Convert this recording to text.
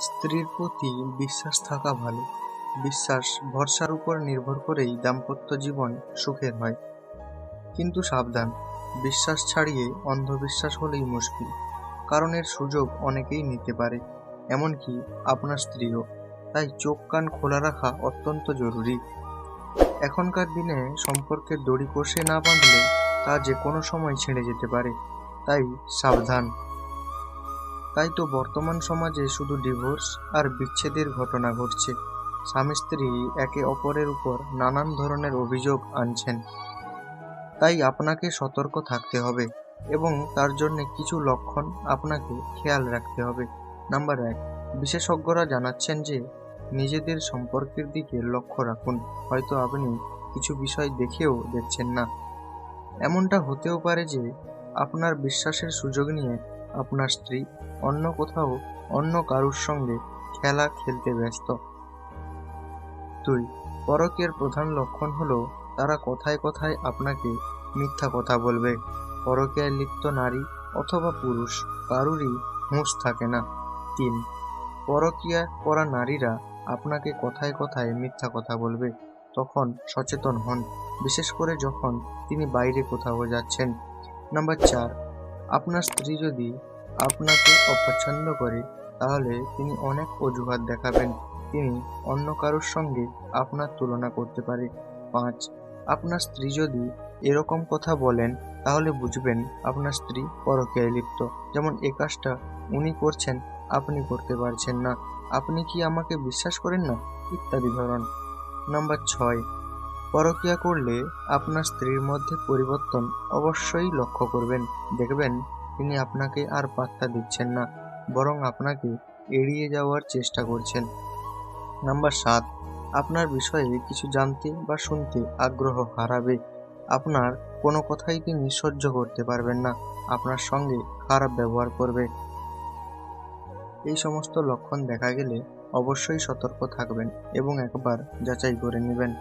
স্ত্রীর প্রতি বিশ্বাস থাকা ভালো। বিশ্বাস ভরসার উপর নির্ভর করেই দাম্পত্য জীবন সুখের হয়। কিন্তু সাবধান, বিশ্বাস ছাড়িয়ে অন্ধবিশ্বাস হলেই মুশকিল। কারণ এর সুযোগ অনেকেই নিতে পারে, এমনকি আপনার স্ত্রীও। তাই চোখ কান খোলা রাখা অত্যন্ত জরুরি। এখনকার দিনে সম্পর্কের দড়ি কষে না বাঁধলে তা যে কোনো সময় ছিঁড়ে যেতে পারে। তাই সাবধান। তাই তো বর্তমান সমাজে শুধু ডিভোর্স আর বিচ্ছেদের ঘটনা ঘটছে। স্বামী স্ত্রী একে অপরের উপর নানান ধরনের অভিযোগ আনছেন। তাই আপনাকে সতর্ক থাকতে হবে এবং তার জন্য কিছু লক্ষণ আপনাকে খেয়াল রাখতে হবে। নাম্বার 1, বিশেষজ্ঞরা জানাচ্ছেন যে নিজেদের সম্পর্কের দিকে লক্ষ্য রাখুন। হয়তো আপনি কিছু বিষয় দেখেও দেখছেন না। এমনটা হতেও পারে যে আপনার বিশ্বাসের সুযোগ নিয়ে আপনার স্ত্রী অন্য কোথাও অন্য কারুর সঙ্গে খেলা খেলতে ব্যস্ত। 2, পরকীয়ার প্রধান লক্ষণ হলো তারা কথায় কথায় আপনাকে মিথ্যা কথা বলবে। পরকীয়ায় লিপ্ত নারী অথবা পুরুষ কারুরই হুঁশ থাকে না। 3, পরকীয়া করা নারীরা আপনাকে কথায় কথায় মিথ্যা কথা বলবে। তখন সচেতন হন, বিশেষ করে যখন তিনি বাইরে কোথাও যাচ্ছেন। নাম্বার 4, আপনার স্ত্রী যদি আপনাকে অপছন্দ করে তাহলে তিনি অনেক অজুহাত দেখাবেন। তিনি অন্য কারোর সঙ্গে আপনার তুলনা করতে পারে। 5, আপনার স্ত্রী যদি এরকম কথা বলেন তাহলে বুঝবেন আপনার স্ত্রী পরকীয়ায় লিপ্ত। যেমন, এ কাজটা উনি করছেন, আপনি করতে পারছেন না, আপনি কি আমাকে বিশ্বাস করেন না, ইত্যাদি ধরন। নাম্বার 6, পরকীয়া করলে আপনার স্ত্রীর মধ্যে পরিবর্তন অবশ্যই লক্ষ্য করবেন। দেখবেন তিনি আপনাকে আর পাত্তা দিচ্ছেন না, বরং আপনাকে এড়িয়ে যাওয়ার চেষ্টা করছেন। নাম্বার 7, আপনার বিষয়ে কিছু জানতে বা শুনতে আগ্রহ হারাবে। আপনার কোনো কথাই তিনি সহ্য করতে পারবেন না, আপনার সঙ্গে খারাপ ব্যবহার করবে। এই সমস্ত লক্ষণ দেখা গেলে অবশ্যই সতর্ক থাকবেন এবং একবার যাচাই করে নেবেন।